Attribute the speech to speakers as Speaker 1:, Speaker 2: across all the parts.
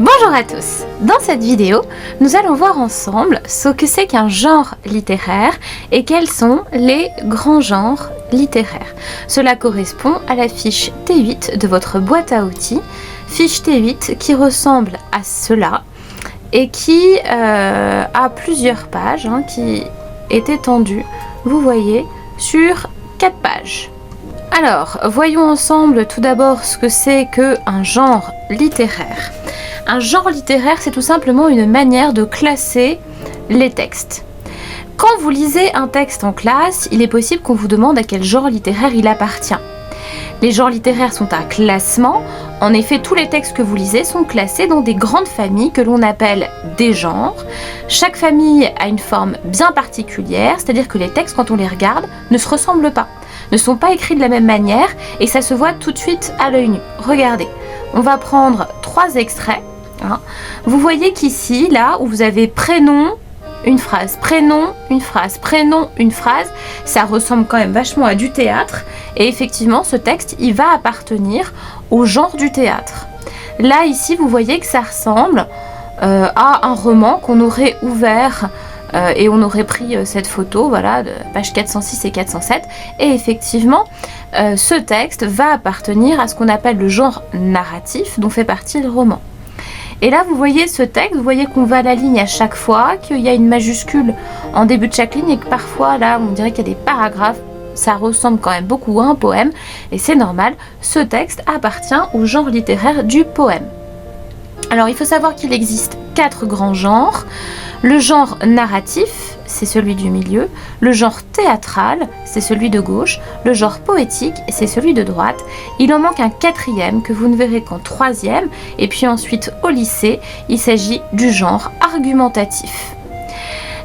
Speaker 1: Bonjour à tous. Dans cette vidéo, nous allons voir ensemble ce que c'est qu'un genre littéraire et quels sont les grands genres littéraires. Cela correspond à la fiche T8 de votre boîte à outils, fiche T8 qui ressemble à cela et qui a plusieurs pages, qui est étendue, vous voyez, sur 4 pages. Alors, voyons ensemble tout d'abord ce que c'est qu'un genre littéraire. Un genre littéraire, c'est tout simplement une manière de classer les textes. Quand vous lisez un texte en classe, il est possible qu'on vous demande à quel genre littéraire il appartient. Les genres littéraires sont un classement. En effet, tous les textes que vous lisez sont classés dans des grandes familles que l'on appelle des genres. Chaque famille a une forme bien particulière, c'est-à-dire que les textes, quand on les regarde, ne se ressemblent pas, ne sont pas écrits de la même manière et ça se voit tout de suite à l'œil nu. Regardez, on va prendre 3 extraits. Vous voyez qu'ici, là où vous avez prénom, une phrase, prénom, une phrase, prénom, une phrase, ça ressemble quand même vachement à du théâtre. Et effectivement, ce texte, il va appartenir au genre du théâtre. Là, ici, vous voyez que ça ressemble à un roman qu'on aurait ouvert et on aurait pris cette photo, voilà, de page 406 et 407. Et effectivement, ce texte va appartenir à ce qu'on appelle le genre narratif, dont fait partie le roman. Et là, vous voyez ce texte, vous voyez qu'on va à la ligne à chaque fois, qu'il y a une majuscule en début de chaque ligne et que parfois, là, on dirait qu'il y a des paragraphes. Ça ressemble quand même beaucoup à un poème et c'est normal, ce texte appartient au genre littéraire du poème. Alors, il faut savoir qu'il existe 4 grands genres. Le genre narratif, c'est celui du milieu. Le genre théâtral, c'est celui de gauche. Le genre poétique, c'est celui de droite. Il en manque un 4e que vous ne verrez qu'en 3e. Et puis ensuite, au lycée, il s'agit du genre argumentatif.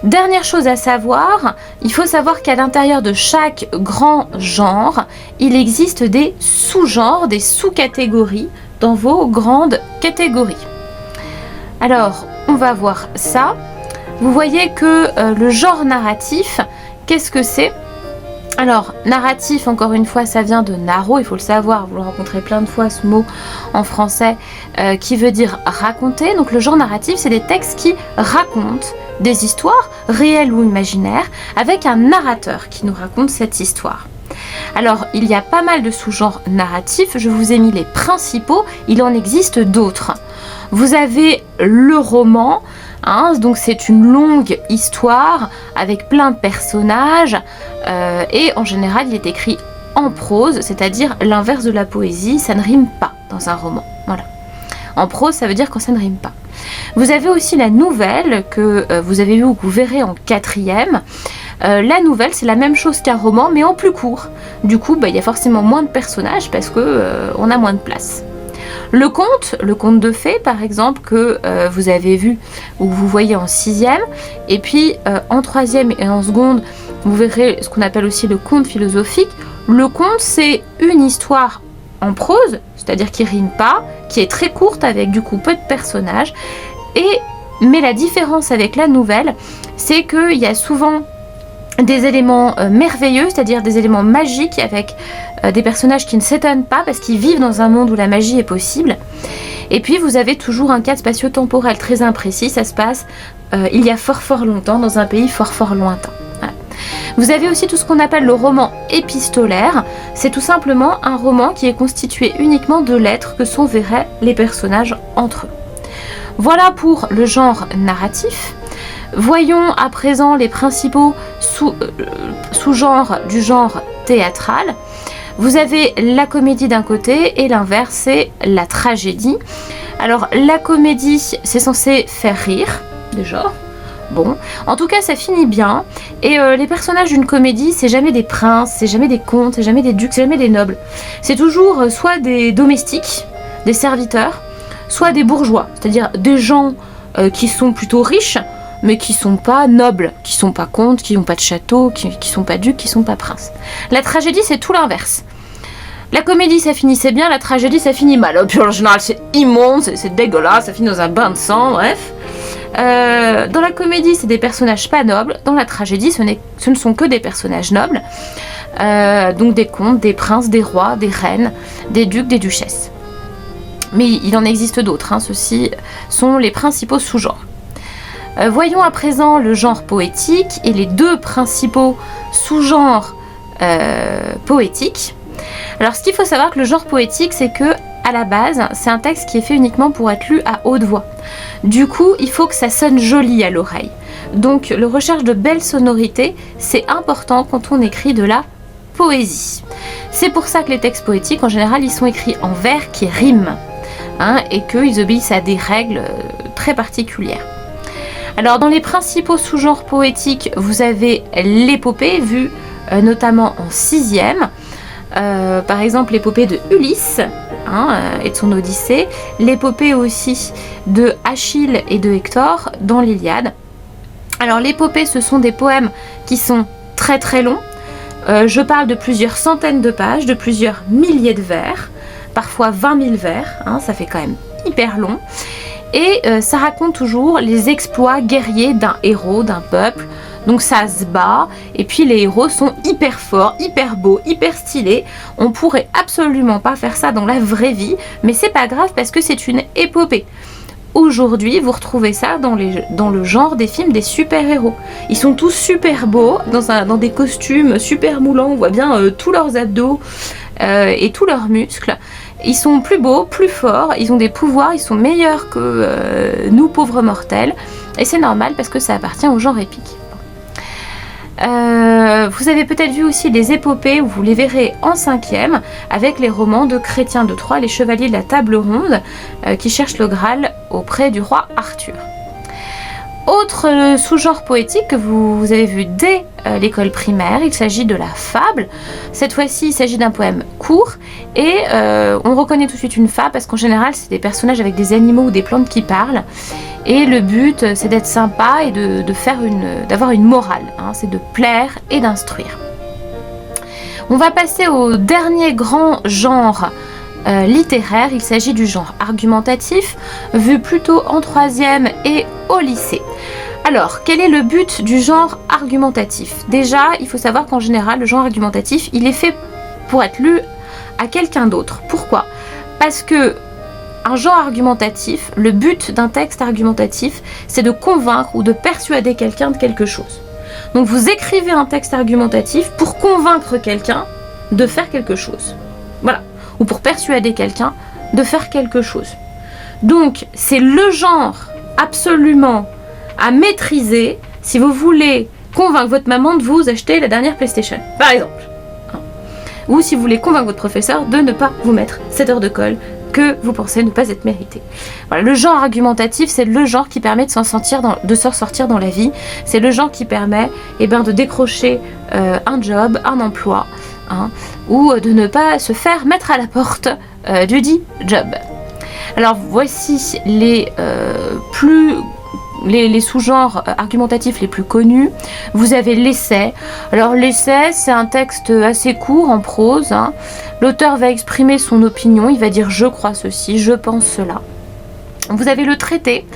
Speaker 1: Dernière chose à savoir, il faut savoir qu'à l'intérieur de chaque grand genre, il existe des sous-genres, des sous-catégories dans vos grandes catégories. Alors, on va voir ça. Vous voyez que le genre narratif, qu'est-ce que c'est ? Alors, narratif, encore une fois, ça vient de narro, il faut le savoir, vous le rencontrez plein de fois ce mot en français qui veut dire raconter. Donc le genre narratif, c'est des textes qui racontent des histoires réelles ou imaginaires avec un narrateur qui nous raconte cette histoire. Alors, il y a pas mal de sous-genres narratifs, je vous ai mis les principaux, il en existe d'autres. Vous avez le roman, donc c'est une longue histoire avec plein de personnages et en général il est écrit en prose, c'est-à-dire l'inverse de la poésie, ça ne rime pas dans un roman. Voilà. En prose, ça veut dire quand ça ne rime pas. Vous avez aussi la nouvelle que vous avez vu ou que vous verrez en 4e. La nouvelle, c'est la même chose qu'un roman, mais en plus court. Du coup, il y a forcément moins de personnages parce qu'on a moins de place. Le conte de fées, par exemple, que vous avez vu ou que vous voyez en 6e. Et puis, en 3e et en seconde, vous verrez ce qu'on appelle aussi le conte philosophique. Le conte, c'est une histoire en prose, c'est-à-dire qui rime pas, qui est très courte avec du coup peu de personnages. Mais la différence avec la nouvelle, c'est qu'il y a souvent des éléments merveilleux, c'est-à-dire des éléments magiques avec des personnages qui ne s'étonnent pas parce qu'ils vivent dans un monde où la magie est possible. Et puis vous avez toujours un cadre spatio-temporel très imprécis, ça se passe il y a fort longtemps dans un pays fort lointain. Voilà. Vous avez aussi tout ce qu'on appelle le roman épistolaire, c'est tout simplement un roman qui est constitué uniquement de lettres que s'enverraient les personnages entre eux. Voilà pour le genre narratif. Voyons à présent les principaux sous-genres du genre théâtral. Vous avez la comédie d'un côté et l'inverse, c'est la tragédie. Alors la comédie, c'est censé faire rire, déjà. Bon, en tout cas ça finit bien. Et les personnages d'une comédie, c'est jamais des princes, c'est jamais des comtes, c'est jamais des ducs, c'est jamais des nobles. C'est toujours soit des domestiques, des serviteurs, soit des bourgeois, c'est-à-dire des gens qui sont plutôt riches, mais qui sont pas nobles, qui sont pas comtes, qui n'ont pas de château, qui sont pas ducs, qui sont pas princes. La tragédie, c'est tout l'inverse. La comédie, ça finissait bien, la tragédie, ça finit mal. Puis en général, c'est immonde, c'est dégueulasse, ça finit dans un bain de sang, bref. Dans la comédie, c'est des personnages pas nobles. Dans la tragédie, ce ne sont que des personnages nobles. Donc des comtes, des princes, des rois, des reines, des ducs, des duchesses. Mais il en existe d'autres, hein. Ceux-ci sont les principaux sous-genres. Voyons à présent le genre poétique et les deux principaux sous-genres poétiques. Alors ce qu'il faut savoir que le genre poétique, c'est que à la base, c'est un texte qui est fait uniquement pour être lu à haute voix. Du coup, il faut que ça sonne joli à l'oreille. Donc la recherche de belles sonorités, c'est important quand on écrit de la poésie. C'est pour ça que les textes poétiques, en général, ils sont écrits en vers qui riment, hein, et qu'ils obéissent à des règles très particulières. Alors dans les principaux sous-genres poétiques, vous avez l'épopée, vue notamment en 6e. Par exemple l'épopée de Ulysse, hein, et de son Odyssée, l'épopée aussi de Achille et de Hector dans l'Iliade. Alors l'épopée, ce sont des poèmes qui sont très très longs. Je parle de plusieurs centaines de pages, de plusieurs milliers de vers, parfois 20 000 vers, hein, ça fait quand même hyper long. Et ça raconte toujours les exploits guerriers d'un héros, d'un peuple. Donc ça se bat, et puis les héros sont hyper forts, hyper beaux, hyper stylés. On pourrait absolument pas faire ça dans la vraie vie, mais c'est pas grave parce que c'est une épopée. Aujourd'hui, vous retrouvez ça dans le genre des films des super-héros. Ils sont tous super beaux, dans des costumes super moulants, on voit bien tous leurs abdos et tous leurs muscles. Ils sont plus beaux, plus forts, ils ont des pouvoirs, ils sont meilleurs que nous pauvres mortels. Et c'est normal parce que ça appartient au genre épique. Vous avez peut-être vu aussi des épopées, où vous les verrez en 5e, avec les romans de Chrétien de Troyes, les chevaliers de la table ronde, qui cherchent le Graal auprès du roi Arthur. Autre sous-genre poétique que vous avez vu dès l'école primaire, il s'agit de la fable. Cette fois-ci, il s'agit d'un poème court et on reconnaît tout de suite une fable parce qu'en général, c'est des personnages avec des animaux ou des plantes qui parlent. Et le but, c'est d'être sympa et d'avoir une morale, hein, c'est de plaire et d'instruire. On va passer au dernier grand genre littéraire, il s'agit du genre argumentatif, vu plutôt en 3e et au lycée. Alors, quel est le but du genre argumentatif? Déjà, il faut savoir qu'en général, le genre argumentatif, il est fait pour être lu à quelqu'un d'autre. Pourquoi? Parce que un genre argumentatif, le but d'un texte argumentatif, c'est de convaincre ou de persuader quelqu'un de quelque chose. Donc vous écrivez un texte argumentatif pour convaincre quelqu'un de faire quelque chose. Voilà. Ou pour persuader quelqu'un de faire quelque chose. Donc c'est le genre absolument à maîtriser si vous voulez convaincre votre maman de vous acheter la dernière PlayStation, par exemple. Ou si vous voulez convaincre votre professeur de ne pas vous mettre 7 heures de colle que vous pensez ne pas être mérité. Voilà, le genre argumentatif, c'est le genre qui permet de s'en sortir dans la vie. C'est le genre qui permet de décrocher un job, un emploi, hein, ou de ne pas se faire mettre à la porte du dit job. Alors voici les sous-genres argumentatifs les plus connus. Vous avez l'essai. Alors l'essai, c'est un texte assez court en prose, hein. L'auteur va exprimer son opinion, il va dire je crois ceci, je pense cela. Vous avez le traité.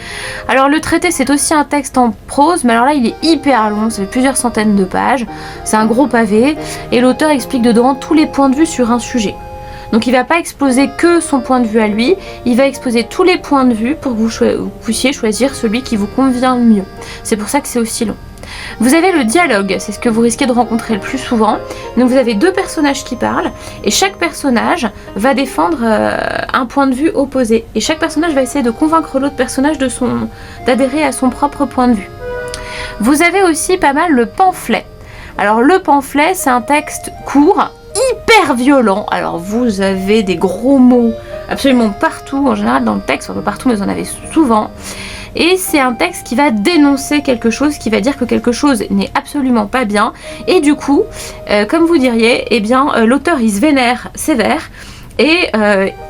Speaker 1: Alors le traité, c'est aussi un texte en prose, mais alors là il est hyper long, ça fait plusieurs centaines de pages, c'est un gros pavé, et l'auteur explique dedans tous les points de vue sur un sujet. Donc il ne va pas exposer que son point de vue à lui, il va exposer tous les points de vue pour que vous puissiez choisir celui qui vous convient le mieux. C'est pour ça que c'est aussi long. Vous avez le dialogue, c'est ce que vous risquez de rencontrer le plus souvent. Donc vous avez deux personnages qui parlent et chaque personnage va défendre un point de vue opposé. Et chaque personnage va essayer de convaincre l'autre personnage d'adhérer à son propre point de vue. Vous avez aussi pas mal le pamphlet. Alors le pamphlet, c'est un texte court, hyper violent. Alors vous avez des gros mots absolument partout, en général dans le texte, enfin pas partout mais vous en avez souvent. Et c'est un texte qui va dénoncer quelque chose, qui va dire que quelque chose n'est absolument pas bien. Et du coup, comme vous diriez, l'auteur il se vénère sévère et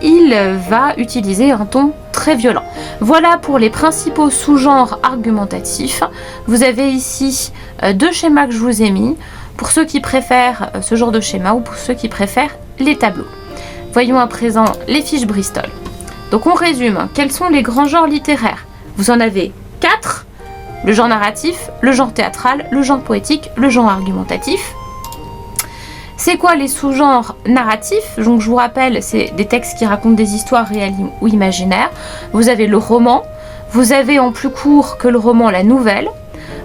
Speaker 1: il va utiliser un ton très violent. Voilà pour les principaux sous-genres argumentatifs. Vous avez ici deux schémas que je vous ai mis pour ceux qui préfèrent ce genre de schéma ou pour ceux qui préfèrent les tableaux. Voyons à présent les fiches Bristol. Donc on résume, quels sont les grands genres littéraires? Vous en avez 4, le genre narratif, le genre théâtral, le genre poétique, le genre argumentatif. C'est quoi les sous-genres narratifs? Donc je vous rappelle, c'est des textes qui racontent des histoires réelles ou imaginaires. Vous avez le roman, vous avez en plus court que le roman la nouvelle,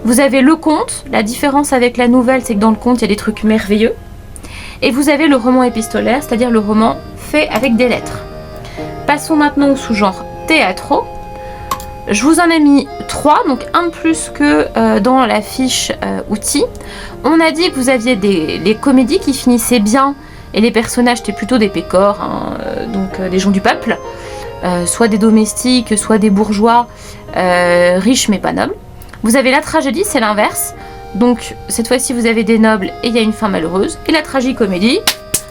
Speaker 1: vous avez le conte. La différence avec la nouvelle, c'est que dans le conte, il y a des trucs merveilleux. Et vous avez le roman épistolaire, c'est-à-dire le roman fait avec des lettres. Passons maintenant au sous-genre théâtraux. Je vous en ai mis 3, donc un de plus que dans la fiche outils. On a dit que vous aviez les comédies qui finissaient bien et les personnages étaient plutôt des pécores, donc des gens du peuple, soit des domestiques, soit des bourgeois riches mais pas nobles. Vous avez la tragédie, c'est l'inverse. Donc cette fois-ci vous avez des nobles et il y a une fin malheureuse. Et la tragicomédie,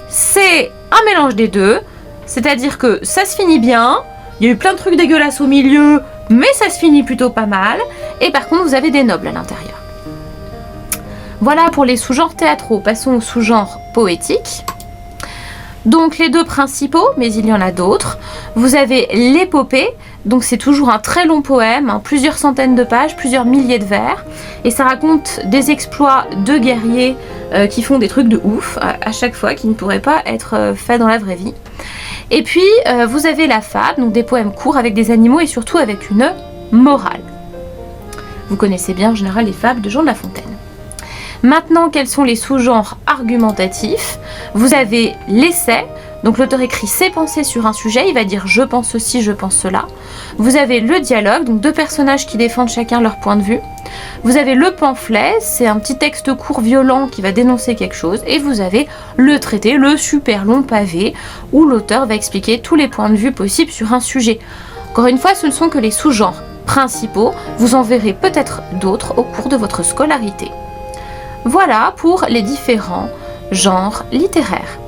Speaker 1: c'est un mélange des deux. C'est-à-dire que ça se finit bien, il y a eu plein de trucs dégueulasses au milieu, mais ça se finit plutôt pas mal. Et par contre vous avez des nobles à l'intérieur. Voilà pour les sous-genres théâtraux. Passons aux sous-genres poétiques. Donc les deux principaux, mais il y en a d'autres. Vous avez l'épopée, donc c'est toujours un très long poème, plusieurs centaines de pages, plusieurs milliers de vers. Et ça raconte des exploits de guerriers qui font des trucs de ouf à chaque fois, qui ne pourraient pas être faits dans la vraie vie. Et puis vous avez la fable, donc des poèmes courts avec des animaux et surtout avec une morale. Vous connaissez bien en général les fables de Jean de La Fontaine. Maintenant, quels sont les sous-genres argumentatifs? Vous avez l'essai, donc l'auteur écrit ses pensées sur un sujet, il va dire je pense ceci, je pense cela. Vous avez le dialogue, donc deux personnages qui défendent chacun leur point de vue. Vous avez le pamphlet, c'est un petit texte court violent qui va dénoncer quelque chose. Et vous avez le traité, le super long pavé, où l'auteur va expliquer tous les points de vue possibles sur un sujet. Encore une fois, ce ne sont que les sous-genres principaux, vous en verrez peut-être d'autres au cours de votre scolarité. Voilà pour les différents genres littéraires.